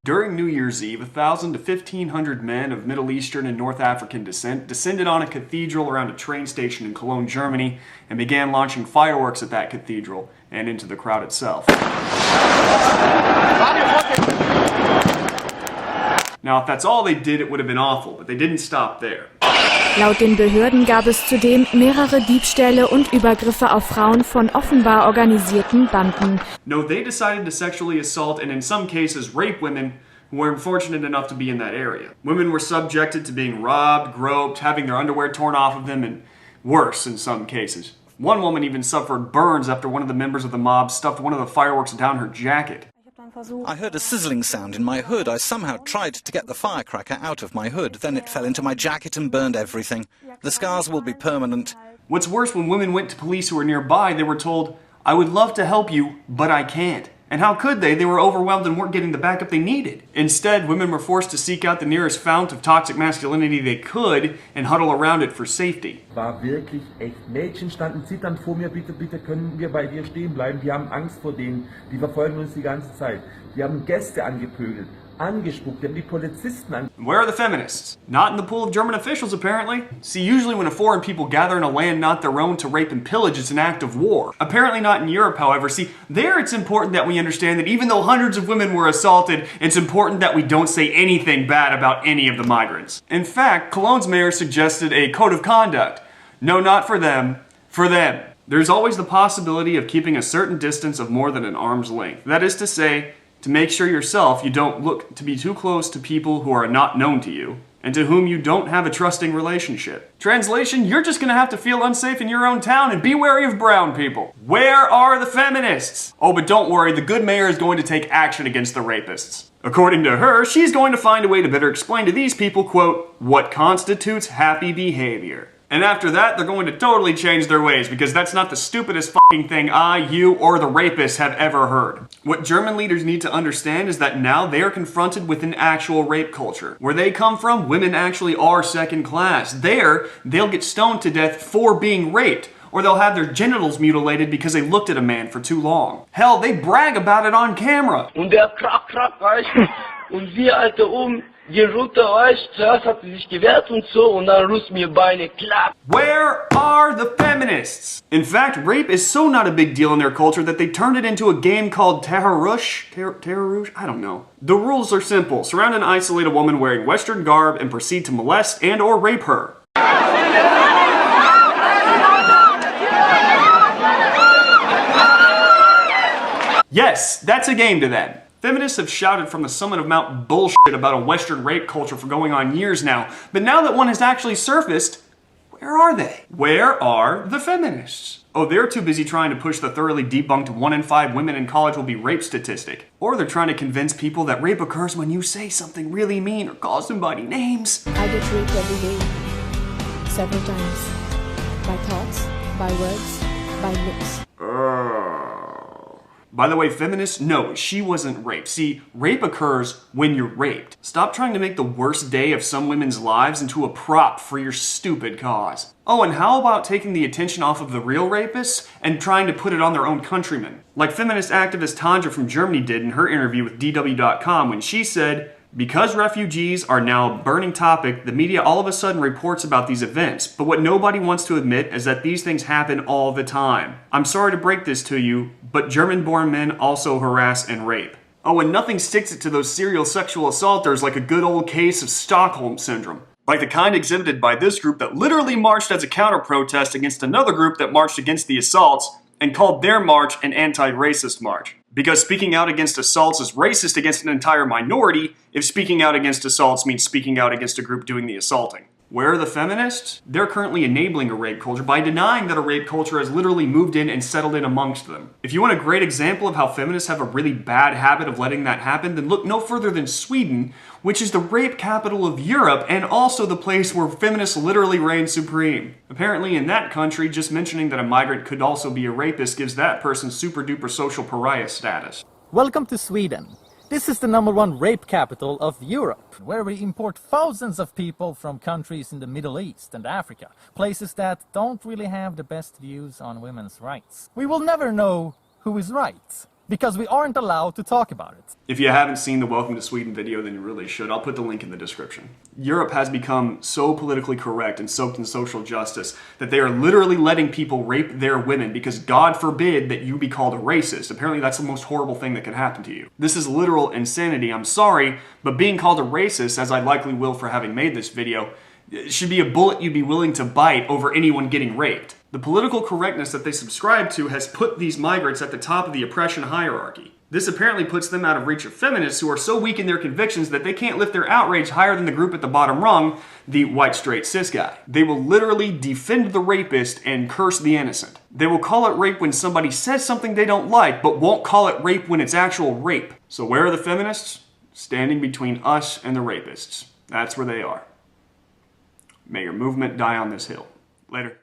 During New Year's Eve, 1,000 to 1,500 men of Middle Eastern and North African descent descended on a cathedral around a train station in Cologne, Germany, and began launching fireworks at that cathedral and into the crowd itself. Now, if that's all they did, it would have been awful, but they didn't stop there. Laut den Behörden gab es zudem mehrere Diebstähle und Übergriffe auf Frauen von offenbar organisierten Banden. No, they decided to sexually assault and in some cases rape women who were unfortunate enough to be in that area. Women were subjected to being robbed, groped, having their underwear torn off of them, and worse in some cases. One woman even suffered burns after one of the members of the mob stuffed one of the fireworks down her jacket. I heard a sizzling sound in my hood. I somehow tried to get the firecracker out of my hood. Then it fell into my jacket and burned everything. The scars will be permanent. What's worse, when women went to police who were nearby, they were told, "I would love to help you, but I can't." And how could they? They were overwhelmed and weren't getting the backup they needed. Instead, women were forced to seek out the nearest fount of toxic masculinity they could and huddle around it for safety. War wirklich echt. Mädchen standen zitternd vor mir, bitte, bitte können wir bei dir stehen bleiben. Die haben Angst vor denen, die verfolgen uns die ganze Zeit. Die haben Gäste angepöbelt, angespuckt, die haben die Polizisten angespuckt. Where are the feminists? Not in the pool of German officials, apparently. See, usually when a foreign people gather in a land not their own to rape and pillage, it's an act of war. Apparently not in Europe, however. See, there it's important that we understand that even though hundreds of women were assaulted, it's important that we don't say anything bad about any of the migrants. In fact, Cologne's mayor suggested a code of conduct. No, not for them, for them. There's always the possibility of keeping a certain distance of more than an arm's length. That is to say, to make sure yourself you don't look to be too close to people who are not known to you, and to whom you don't have a trusting relationship. Translation, you're just gonna have to feel unsafe in your own town and be wary of brown people. Where are the feminists? Oh, but don't worry, the good mayor is going to take action against the rapists. According to her, she's going to find a way to better explain to these people, quote, what constitutes happy behavior. And after that, they're going to totally change their ways because that's not the stupidest fucking thing I, you, or the rapists have ever heard. What German leaders need to understand is that now they are confronted with an actual rape culture. Where they come from, women actually are second class. There, they'll get stoned to death for being raped, or they'll have their genitals mutilated because they looked at a man for too long. Hell, they brag about it on camera. Und der krack, weißt du? Und wir, Alter, die Route, weißt du, zuerst hat sie sich gewehrt und so, und dann rust mir Beine, klapp. Where are the feminists? In fact, rape is so not a big deal in their culture that they turned it into a game called Terrorrush? Terrorrush? I don't know. The rules are simple. Surround and isolate a woman wearing Western garb and proceed to molest and or rape her. Yes, that's a game to them. Feminists have shouted from the summit of Mount Bullshit about a Western rape culture for going on years now, but now that one has actually surfaced, where are they? Where are the feminists? Oh, they're too busy trying to push the thoroughly debunked 1 in 5 women in college will be raped statistic. Or they're trying to convince people that rape occurs when you say something really mean or call somebody names. I get raped every day, several times, by thoughts, by words, by looks. By the way, feminists, no, she wasn't raped. See, rape occurs when you're raped. Stop trying to make the worst day of some women's lives into a prop for your stupid cause. Oh, and how about taking the attention off of the real rapists and trying to put it on their own countrymen? Like feminist activist Tanja from Germany did in her interview with DW.com when she said, because refugees are now a burning topic, the media all of a sudden reports about these events. But what nobody wants to admit is that these things happen all the time. I'm sorry to break this to you, but German-born men also harass and rape. Oh, and nothing sticks it to those serial sexual assaulters like a good old case of Stockholm Syndrome. Like the kind exhibited by this group that literally marched as a counter-protest against another group that marched against the assaults and called their march an anti-racist march. Because speaking out against assaults is racist against an entire minority if speaking out against assaults means speaking out against a group doing the assaulting. Where are the feminists? They're currently enabling a rape culture by denying that a rape culture has literally moved in and settled in amongst them. If you want a great example of how feminists have a really bad habit of letting that happen, then look no further than Sweden, which is the rape capital of Europe and also the place where feminists literally reign supreme. Apparently in that country, just mentioning that a migrant could also be a rapist gives that person super duper social pariah status. Welcome to Sweden. This is the #1 rape capital of Europe, where we import thousands of people from countries in the Middle East and Africa, places that don't really have the best views on women's rights. We will never know who is right. because we aren't allowed to talk about it. If you haven't seen the Welcome to Sweden video, then you really should. I'll put the link in the description. Europe has become so politically correct and soaked in social justice that they are literally letting people rape their women because God forbid that you be called a racist. Apparently that's the most horrible thing that could happen to you. This is literal insanity. I'm sorry, but being called a racist, as I likely will for having made this video, should be a bullet you'd be willing to bite over anyone getting raped. The political correctness that they subscribe to has put these migrants at the top of the oppression hierarchy. This apparently puts them out of reach of feminists who are so weak in their convictions that they can't lift their outrage higher than the group at the bottom rung, the white straight cis guy. They will literally defend the rapist and curse the innocent. They will call it rape when somebody says something they don't like, but won't call it rape when it's actual rape. So where are the feminists? Standing between us and the rapists. That's where they are. May your movement die on this hill. Later.